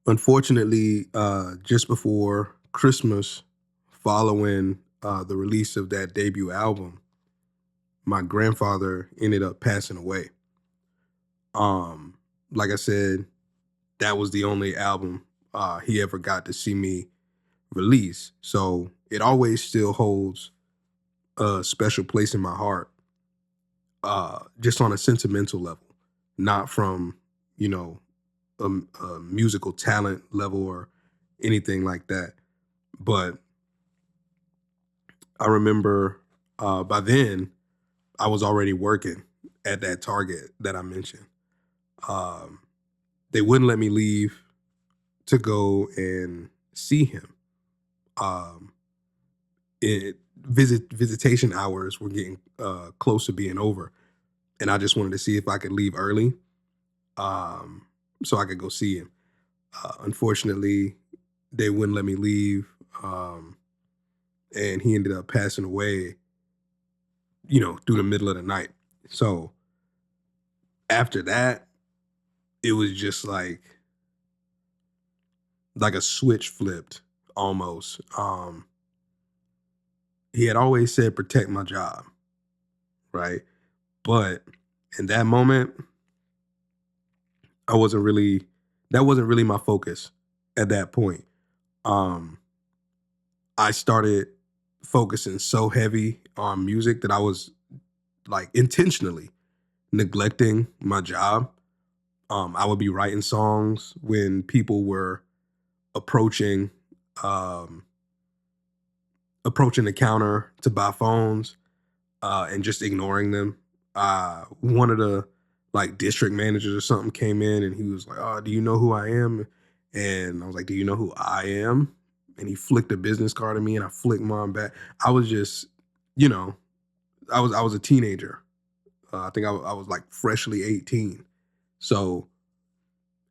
Unfortunately, just before Christmas, following the release of that debut album, my grandfather ended up passing away. Um, like I said, that was the only album he ever got to see me release. So it always still holds a special place in my heart, just on a sentimental level, not from, you know, a musical talent level or anything like that. But I remember by then I was already working at that Target that I mentioned. Um, they wouldn't let me leave to go and see him. Um, visitation hours were getting close to being over, and I just wanted to see if I could leave early, um, so I could go see him. Unfortunately, they wouldn't let me leave, um, and he ended up passing away, through the middle of the night. So after that, it was just like a switch flipped almost. He had always said protect my job, right? But in that moment, I wasn't really that wasn't really my focus at that point. Um, I started focusing so heavy on music that I was like intentionally neglecting my job. I would be writing songs when people were approaching um, approaching the counter to buy phones, and just ignoring them. One of the like district managers or something came in and he was like, "Oh, do you know who I am?" And I was like, "Do you know who I am?" And he flicked a business card at me, and I flicked mine back. I was just, you know, I was a teenager. I was like freshly 18. So,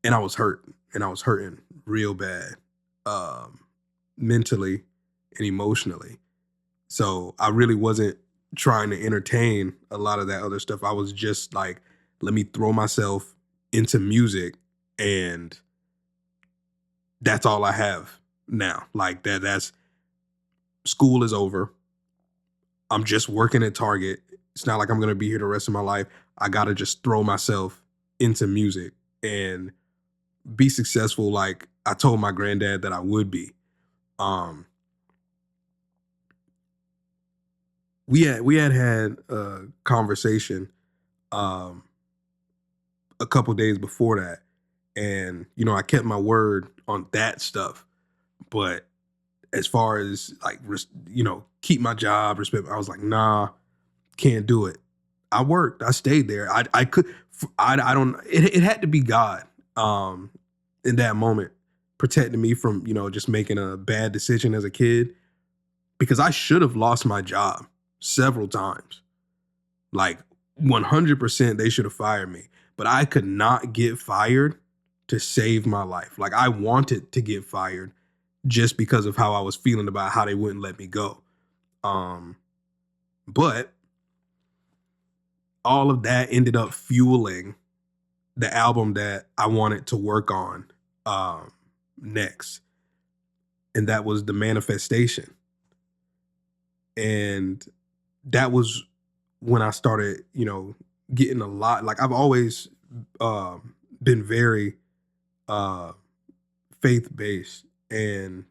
and I was hurt, and I was hurting real bad, um, mentally and emotionally. So I really wasn't trying to entertain a lot of that other stuff. I was just like, let me throw myself into music, and that's all I have now. Like that's school is over. I'm just working at Target. It's not like I'm gonna be here the rest of my life. I gotta just throw myself into music and be successful like I told my granddad that I would be. Um, we had a conversation um a couple days before that. And, I kept my word on that stuff. But as far as like, keep my job, respect, I was like, nah, can't do it. I worked, I stayed there. I could, I don't, it had to be God, um, in that moment, protecting me from, just making a bad decision as a kid, because I should have lost my job several times. Like 100% they should have fired me. But I could not get fired to save my life. Like I wanted to get fired just because of how I was feeling about how they wouldn't let me go. Um, but all of that ended up fueling the album that I wanted to work on next. And that was The Manifestation. And that was when I started, getting a lot. Like I've always been very uh, faith based, and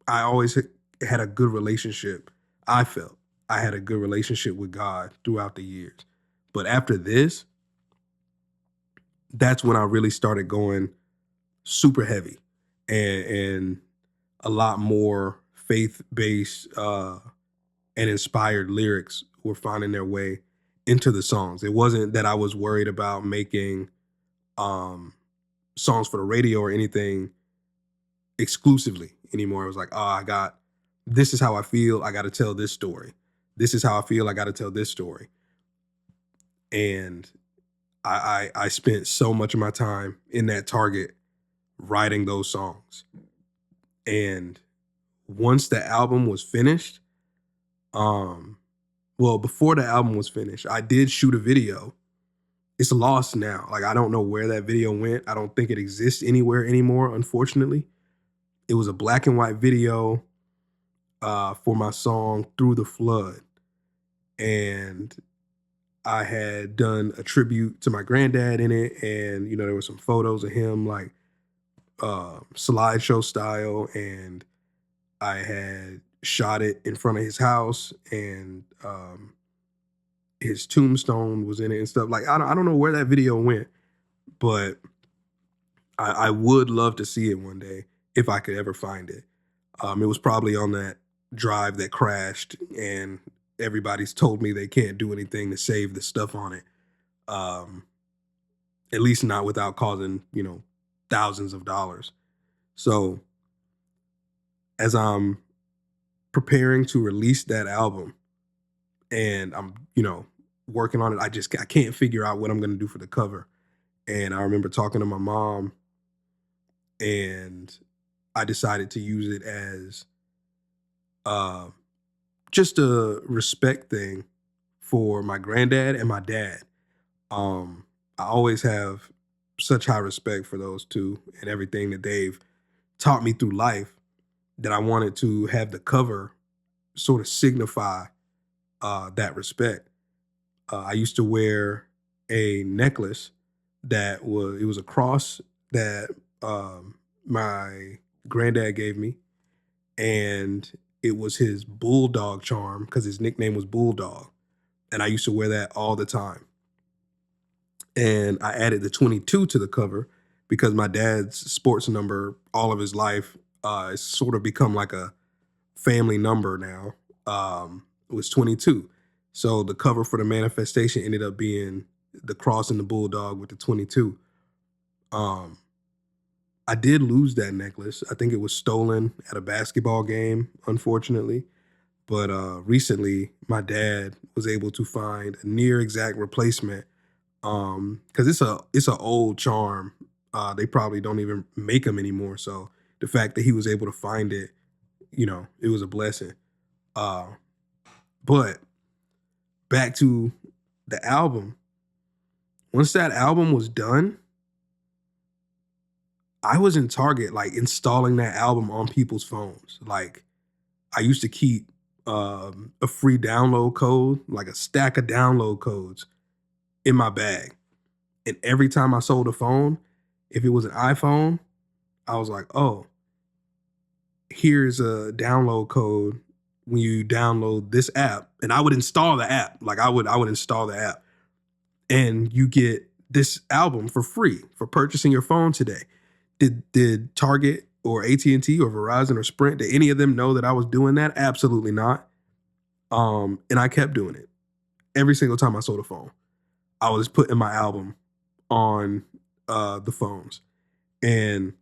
I always had a good relationship. I felt I had a good relationship with God throughout the years, but after this, that's when I really started going super heavy, and a lot more faith based and inspired lyrics were finding their way into the songs. It wasn't that I was worried about making um, songs for the radio or anything exclusively anymore. It was like, oh, this is how I feel. I got to tell this story. This is how I feel. I got to tell this story. And I spent so much of my time in that Target writing those songs. And once the album was finished, um, well, before the album was finished, I did shoot a video it's lost now. Like, I don't know where that video went. I don't think it exists anywhere anymore, unfortunately. It was a black and white video for my song Through the Flood. And I had done a tribute to my granddad in it. And, there were some photos of him, like slideshow style. And I had shot it in front of his house, and his tombstone was in it and stuff. Like, I don't know where that video went, but I would love to see it one day if I could ever find it. It was probably on that drive that crashed, and everybody's told me they can't do anything to save the stuff on it. Um, at least not without causing, thousands of dollars. So as I'm preparing to release that album and I'm, working on it, I can't figure out what I'm going to do for the cover. And I remember talking to my mom, and I decided to use it as uh, just a respect thing for my granddad and my dad. I always have such high respect for those two and everything that they've taught me through life, that I wanted to have the cover sort of signify that respect. I used to wear a necklace it was a cross that my granddad gave me, and it was his bulldog charm because his nickname was Bulldog, and I used to wear that all the time. And I added the 22 to the cover because my dad's sports number all of his life, it's sort of become like a family number now. It was 22. So the cover for the manifestation ended up being the cross and the bulldog with the 22. Um, I did lose that necklace. I think it was stolen at a basketball game, unfortunately. But recently, my dad was able to find a near exact replacement, because it's a old charm. They probably don't even make them anymore. So the fact that he was able to find it, it was a blessing. Uh, but back to the album. Once that album was done, I was in Target, like installing that album on people's phones. Like, I used to keep a free download code, like a stack of download codes in my bag. And every time I sold a phone, if it was an iPhone, I was like, oh, here's a download code when you download this app. And I would install the app. Like, I would install the app. And you get this album for free for purchasing your phone today. Did Target or AT&T or Verizon or Sprint, did any of them know that I was doing that? Absolutely not. And I kept doing it. Every single time I sold a phone, I was putting my album on the phones. And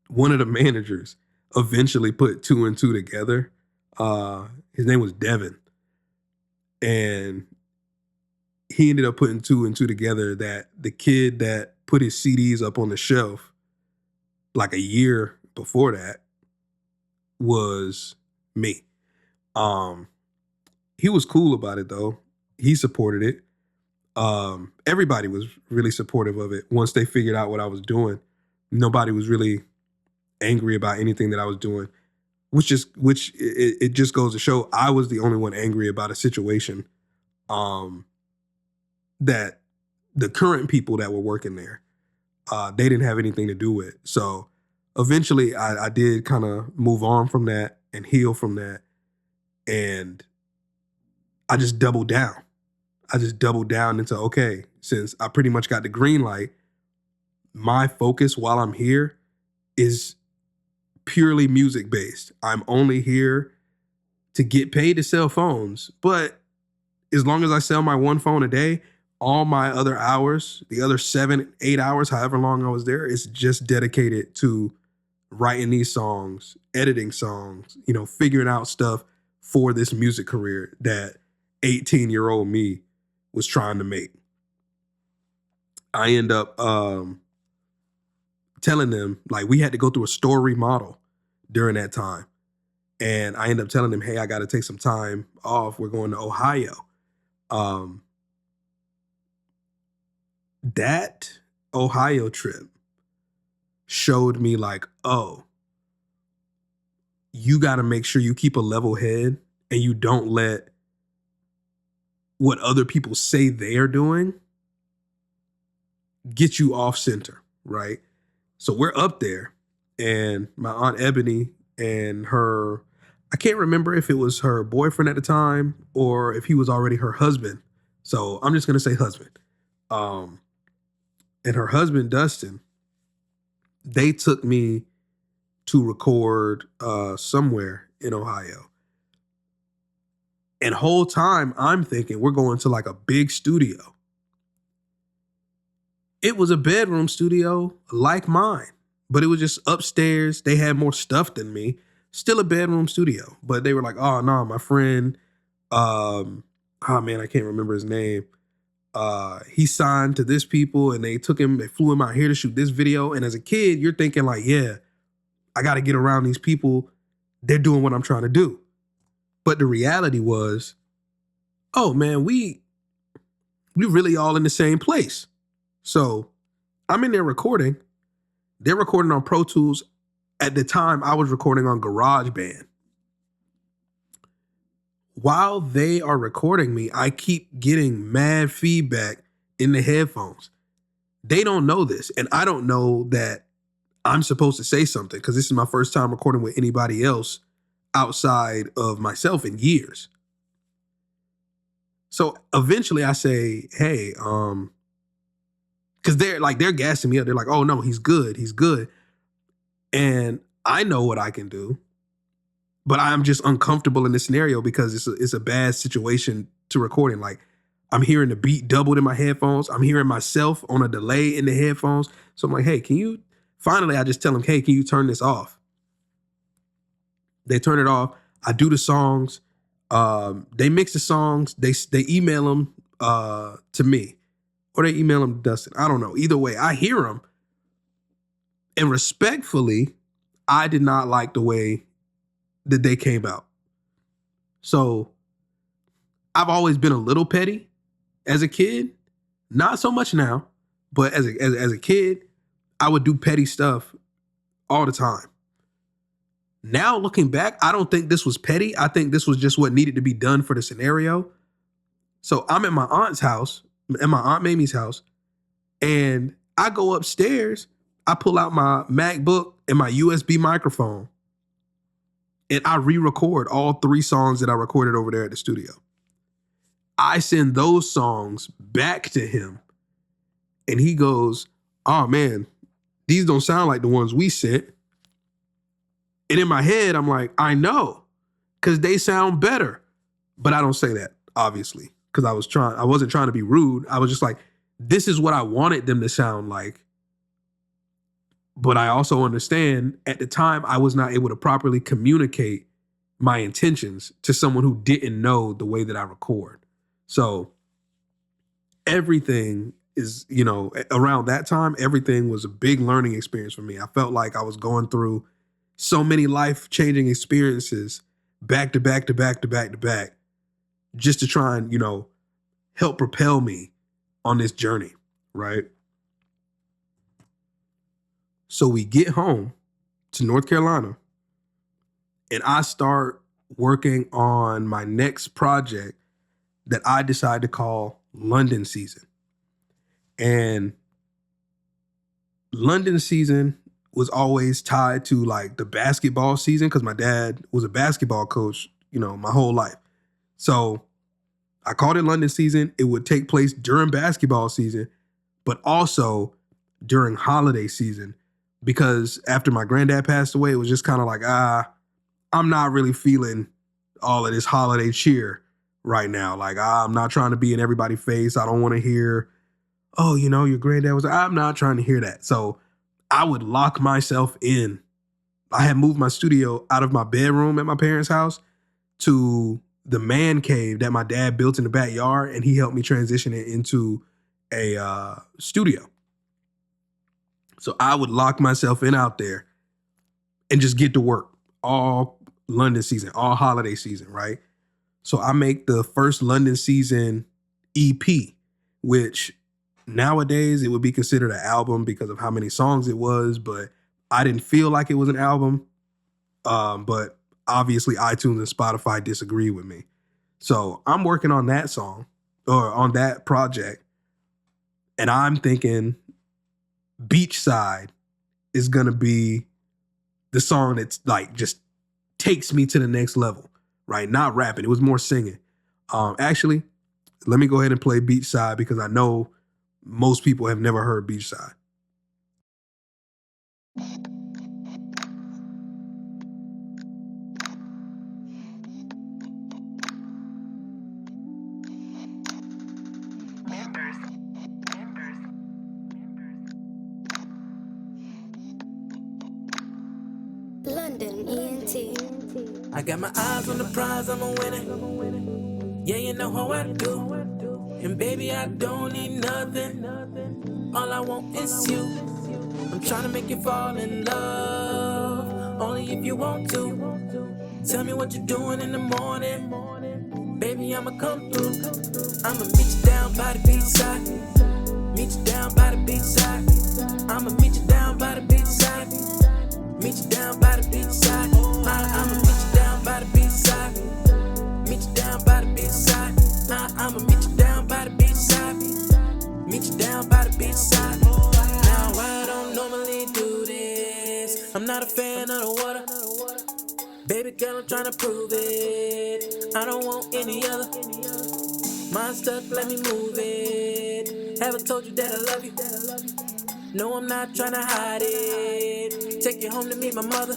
one of the managers eventually put two and two together. His name was Devin. And he ended up putting two and two together, that the kid that put his CDs up on the shelf like a year before that was me. He was cool about it though. He supported it. Everybody was really supportive of it once they figured out what I was doing. Nobody was really angry about anything that I was doing, which it just goes to show I was the only one angry about a situation that the current people that were working there, they didn't have anything to do with. So eventually I did kind of move on from that and heal from that. And I just doubled down. Into, okay, since I pretty much got the green light, my focus while I'm here is purely music based. I'm only here to get paid to sell phones. But as long as I sell my one phone a day, all my other hours, the other 7, 8 hours, however long I was there, is just dedicated to writing these songs, editing songs, figuring out stuff for this music career that 18-year-old me was trying to make. I end up telling them, like, we had to go through a store remodel during that time. And I end up telling them, hey, I got to take some time off. We're going to Ohio. that Ohio trip showed me like, oh, you got to make sure you keep a level head and you don't let what other people say they're doing get you off center, right? So we're up there, and my Aunt Ebony and her, I can't remember if it was her boyfriend at the time or if he was already her husband. So I'm just going to say husband. Um, and her husband, Dustin, they took me to record somewhere in Ohio. And whole time I'm thinking we're going to like a big studio. It was a bedroom studio like mine, but it was just upstairs. They had more stuff than me. Still a bedroom studio, but they were like, "Oh no, my friend, oh man, I can't remember his name. He signed to this people, and they flew him out here to shoot this video." And as a kid, you're thinking like, "Yeah, I got to get around these people. They're doing what I'm trying to do." But the reality was, oh man, we really all in the same place. So I'm in there recording. They're recording on Pro Tools. At the time, I was recording on GarageBand. While they are recording me, I keep getting mad feedback in the headphones. They don't know this, and I don't know that I'm supposed to say something because this is my first time recording with anybody else outside of myself in years. So eventually I say, hey, because they're gassing me up. They're like, oh no, he's good. He's good. And I know what I can do, but I'm just uncomfortable in this scenario because it's a bad situation to record in. Like I'm hearing the beat doubled in my headphones. I'm hearing myself on a delay in the headphones. So I'm like, hey, finally I just tell them, hey, can you turn this off? They turn it off. I do the songs. They mix the songs. They email them to me, or they email them to Dustin. I don't know. Either way, I hear them. And respectfully, I did not like the way that they came out. So I've always been a little petty as a kid. Not so much now, but as a kid, I would do petty stuff all the time. Now looking back, I don't think this was petty. I think this was just what needed to be done for the scenario. So I'm at my aunt's house, at my Aunt Mamie's house, and I go upstairs. I pull out my MacBook and my USB microphone, and I re-record all 3 songs that I recorded over there at the studio. I send those songs back to him, and he goes, oh man, these don't sound like the ones we sent. And in my head, I'm like, I know, because they sound better. But I don't say that, obviously, because I wasn't trying to be rude. I was just like, this is what I wanted them to sound like. But I also understand at the time I was not able to properly communicate my intentions to someone who didn't know the way that I record. So everything is, around that time, everything was a big learning experience for me. I felt like I was going through so many life-changing experiences back to back to back to back to back just to try and, help propel me on this journey, right? So we get home to North Carolina and I start working on my next project that I decided to call London Season. And London Season was always tied to like the basketball season because my dad was a basketball coach, my whole life. So I called it London Season. It would take place during basketball season, but also during holiday season, because after my granddad passed away, it was just kind of like, I'm not really feeling all of this holiday cheer right now. Like, I'm not trying to be in everybody's face. I don't want to hear, oh, your granddad was, I'm not trying to hear that. So I would lock myself in. I had moved my studio out of my bedroom at my parents' house to the man cave that my dad built in the backyard, and he helped me transition it into a studio. So I would lock myself in out there and just get to work all London season, all holiday season, right? So I make the first London Season EP, which Nowadays, it would be considered an album because of how many songs it was, but I didn't feel like it was an album. But obviously, iTunes and Spotify disagree with me. So I'm working on that song or on that project, and I'm thinking Beachside is gonna be the song that's like just takes me to the next level, right? Not rapping. It was more singing. Actually, let me go ahead and play Beachside because I know most people have never heard Beachside. London ENT. I got my eyes on the prize, I'm a winner. Yeah, you know how I do. And baby, I don't need nothing. All I want is you. I'm trying to make you fall in love. Only if you want to. Tell me what you're doing in the morning. Baby, I'ma come through. I'ma meet you down by the beach side. Meet you down by the beach side. I'ma meet you down by the beach side. Meet you down by the beach side. I'ma meet you down by the beach side. Meet you down by the beach side. I'ma meet you down by the beach side. Meet you down by the beach side. Now I don't normally do this. I'm not a fan of the water. Baby girl, I'm tryna prove it. I don't want any other. Mind stuck, let me move it. Haven't told you that I love you. No, I'm not tryna hide it. Take you home to meet my mother.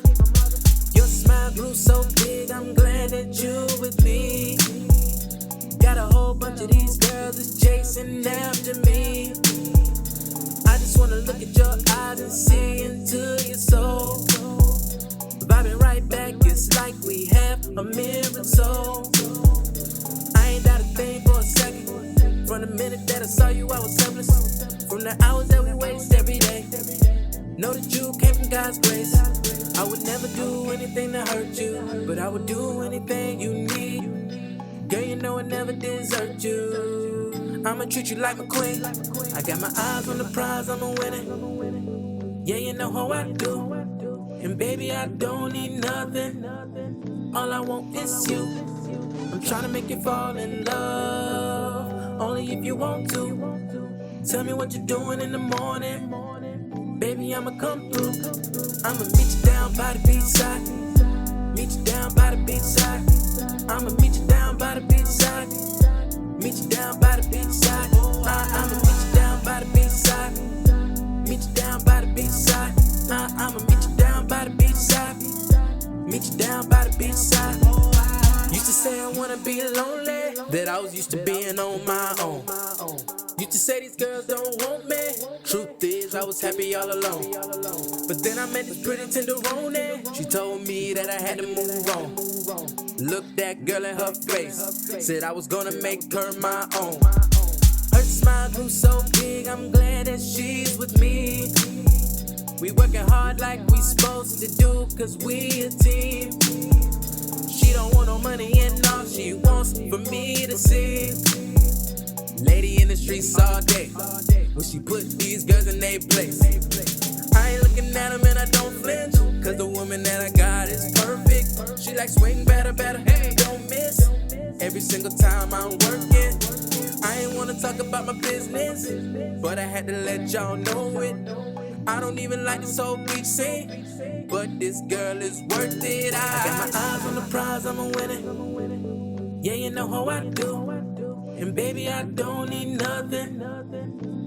Your smile grew so big, I'm glad that you with me. Got a whole bunch of these girls that's chasing after me. I just wanna look at your eyes and see into your soul. Vibing right back, it's like we have a mirror soul. I ain't doubt a thing for a second. From the minute that I saw you, I was helpless. From the hours that we waste every day. Know that you came from God's grace. I would never do anything to hurt you, but I would do anything you need. Girl, you know I never desert you. I'ma treat you like my queen. I got my eyes on the prize, I'm a winner. Yeah, you know how I do. And baby, I don't need nothing. All I want is you. I'm trying to make you fall in love. Only if you want to. Tell me what you're doing in the morning. Baby, I'ma come through. I'ma meet you down by the beach side. Meet you down by the beach side. I'ma meet you down by the beach side. Meet you down by the beach side. I'ma meet you down by the beach side. Meet you down by the beach side. I'ma meet you down by the beach side. Meet you down by the beach side. Used to say I wanna be lonely, that I was used to being on my own. Used to say these girls don't want me. Truth is, I was happy all alone. But then I met this pretty tenderoni. She told me that I had to move on. Looked that girl in her face, said I was gonna make her my own. Her smile grew so big, I'm glad that she's with me. We working hard like we supposed to do, cause we a team. She don't want no money and all she wants for me to see. Lady in the streets all day, when she put these girls in their place. I ain't looking at them and I don't flinch, cause the woman that I got is perfect. She like swing better, hey, don't miss. Every single time I'm working, I ain't wanna talk about my business, but I had to let y'all know it. I don't even like this whole beach scene, but this girl is worth it. I got my eyes on the prize, I'm a winner. Yeah, you know how I do. And baby, I don't need nothing.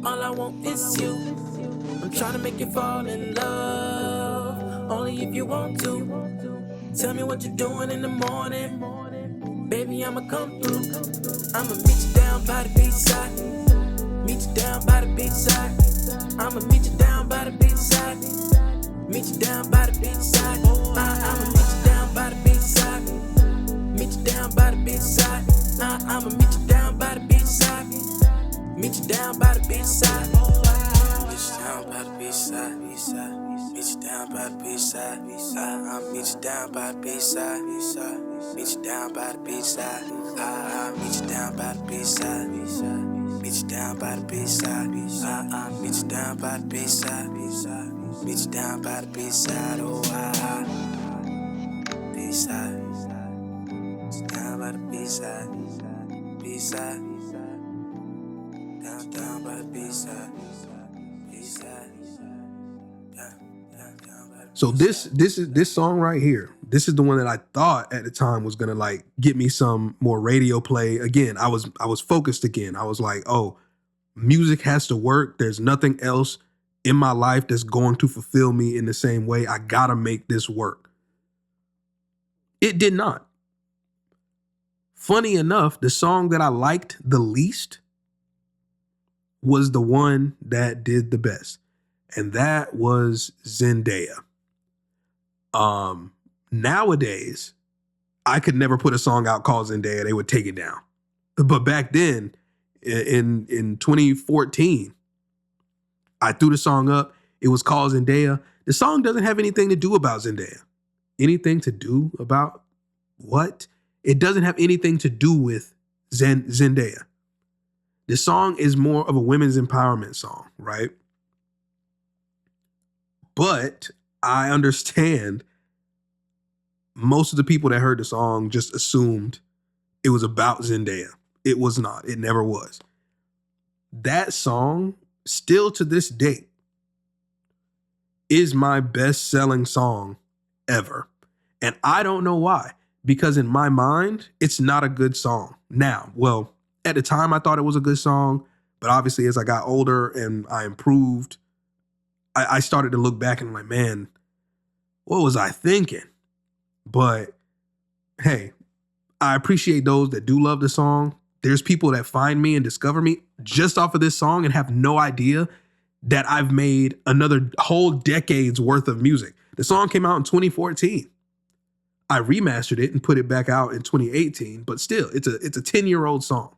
All I want is you. I'm trying to make you fall in love. Only if you want to. Tell me what you're doing in the morning. Baby, I'ma come through. I'ma meet you down by the beach side. Meet you down by the beach side. I'ma meet you down by the beach side. Meet you down by the beach side. I'ma meet you down by the beach side. Meet you down by the beach side. I'ma meet you down by the beach side. Meet you down by the beach side. Meet you down by the beach side. Meet you down by the beach side. I'll meet you down by the beach side. Meet you down by the beach side. I'll meet you down by the beach side. Meet Meet you down by the B-side. Meet you down by the B-side. Meet you down by the B-side. Oh, B-side. Meet you down by the B-side. B-side. Down by the B-side. B-side. So this song right here, this is the one that I thought at the time was gonna like get me some more radio play. Again, I was focused again. I was like, oh, music has to work. There's nothing else in my life that's going to fulfill me in the same way. I gotta make this work. It did not. Funny enough, the song that I liked the least was the one that did the best. And that was Zendaya. Nowadays, I could never put a song out called Zendaya. They would take it down. But back then, in 2014, I threw the song up. It was called Zendaya. The song doesn't have anything to do about Zendaya. Anything to do about what? It doesn't have anything to do with Zendaya. The song is more of a women's empowerment song, right? But I understand most of the people that heard the song just assumed it was about Zendaya. It was not. It never was. That song, still to this date, is my best-selling song ever. And I don't know why. Because in my mind, it's not a good song. Now, well, at the time I thought it was a good song, but obviously as I got older and I improved, I started to look back and I'm like, man, what was I thinking? But hey, I appreciate those that do love the song. There's people that find me and discover me just off of this song and have no idea that I've made another whole decade's worth of music. The song came out in 2014. I remastered it and put it back out in 2018, but still, it's a 10-year-old song.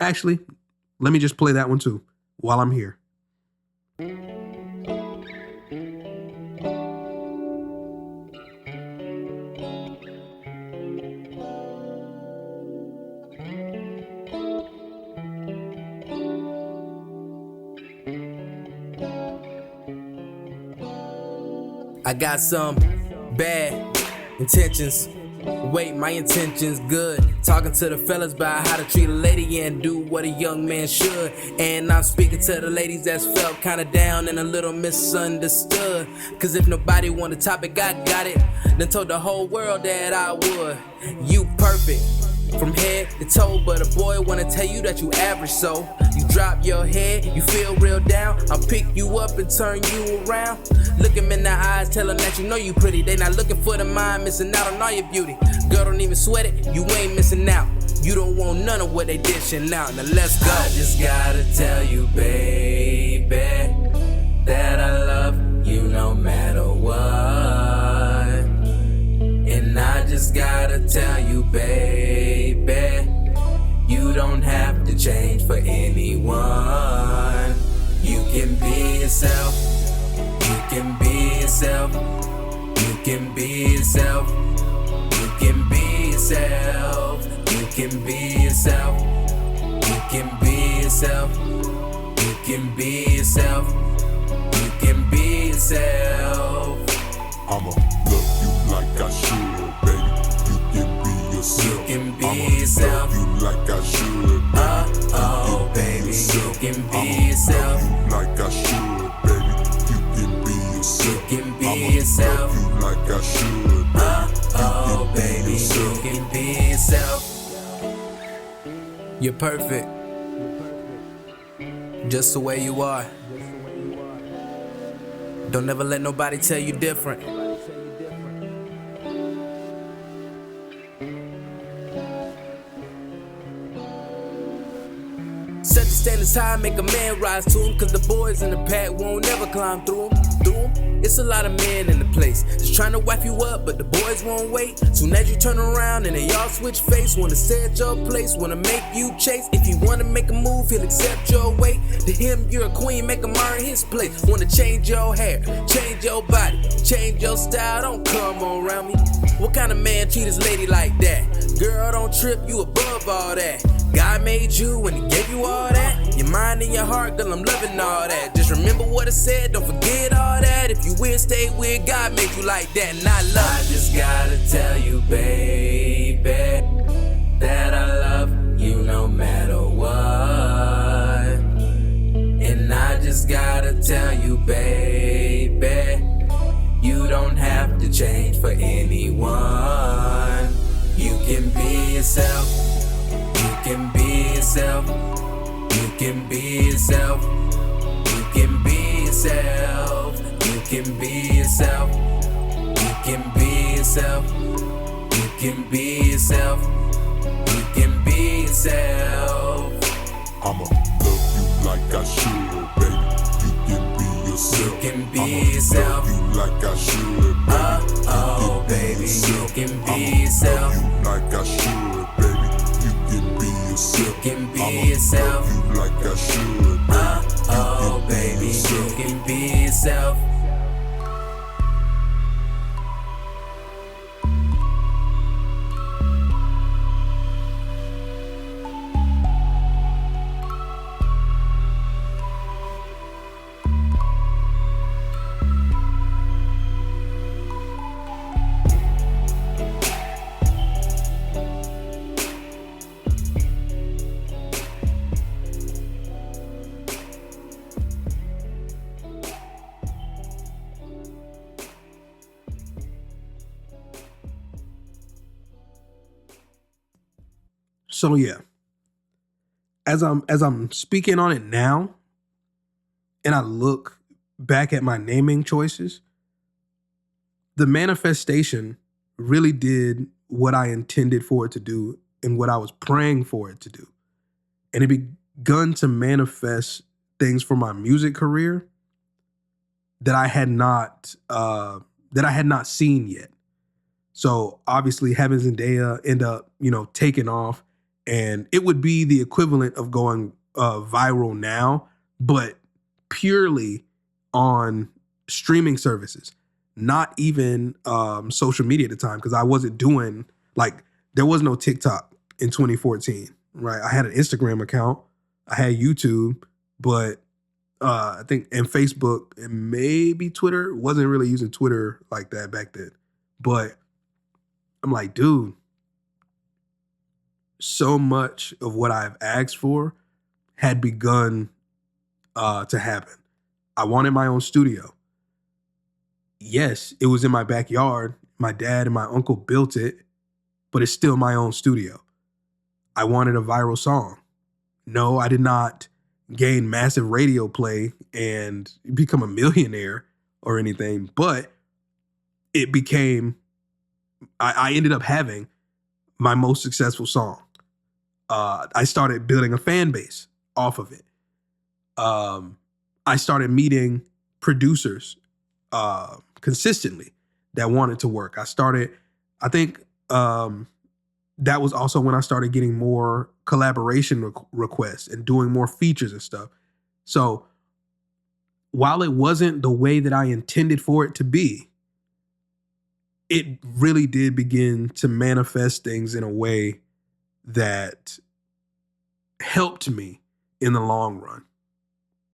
Actually, let me just play that one too while I'm here. I got some bad intentions. Wait, my intentions good. Talking to the fellas about how to treat a lady and do what a young man should. And I'm speaking to the ladies that's felt kinda down and a little misunderstood. Cause if nobody want the topic, I got it. Then told the whole world that I would. You perfect from head to toe, but a boy wanna tell you that you average, so you drop your head, you feel real down. I'll pick you up and turn you around. Look them in the eyes, tell them that you know you pretty. They not looking for the mind, missing out on all your beauty. Girl, don't even sweat it, you ain't missing out. You don't want none of what they dishing out. Now let's go. I just gotta tell you, baby, that I love you no matter what. And I just gotta tell you, baby, you don't have to change for anyone. You can be yourself. You can be yourself. You can be yourself. You can be yourself. You can be yourself. You can be yourself. You can be yourself. You can be yourself. I'ma love you like I should, baby. You can be yourself. You can be I'ma yourself. love you like I should, baby. Oh, baby, you can be yourself. I'ma love you like I should, baby. You can be yourself. You can be I'ma yourself. love you like I should, baby. Oh, baby, you yourself. can be yourself. You're perfect, just the way you are. Don't ever let nobody tell you different. Set the standards high, make a man rise to him. Cause the boys in the pack won't ever climb through them. It's a lot of men in the place, just trying to wipe you up, but the boys won't wait. Soon as you turn around and they all switch face, wanna stay at your place, wanna make you chase. If you wanna make a move, he'll accept your weight. To him, you're a queen, make him earn his place. Wanna change your hair, change your body, change your style, don't come around me. What kind of man treat his lady like that? Girl, don't trip, you above all that. God made you and he gave you all that. Your mind and your heart, girl, I'm loving all that. Just remember what I said, don't forget all that. If you will stay with God, made you like that, and I love. I just gotta tell you, baby, that I love you no matter what. And I just gotta tell you, baby, you don't have to change for anyone. You can be yourself. You can be yourself. You can be yourself. You can be yourself. You can be yourself. You can be yourself. You can be yourself. You can be yourself. I'ma love you like I should, baby. You can be yourself. You can be I'ma yourself. love you like I should, baby. Oh, baby, you can be yourself. I'ma love you like I should, baby. You can be yourself. You can be I'ma yourself. love you like I should, baby. Oh, baby, you can be yourself. So yeah, as I'm speaking on it now, and I look back at my naming choices, the manifestation really did what I intended for it to do and what I was praying for it to do. And it begun to manifest things for my music career that I had not seen yet. So obviously Heavens and Dea end up, taking off, and it would be the equivalent of going viral now, but purely on streaming services, not even social media at the time, because I wasn't doing, there was no TikTok in 2014, right? I had an Instagram account, I had YouTube, but I think, and Facebook and maybe Twitter. Wasn't really using Twitter like that back then. But I'm like, dude, so much of what I've asked for had begun to happen. I wanted my own studio. Yes, it was in my backyard. My dad and my uncle built it, but it's still my own studio. I wanted a viral song. No, I did not gain massive radio play and become a millionaire or anything, but it became, I ended up having my most successful song. I started building a fan base off of it. I started meeting producers consistently that wanted to work. I think that was also when I started getting more collaboration requests and doing more features and stuff. So while it wasn't the way that I intended for it to be, it really did begin to manifest things in a way that helped me in the long run.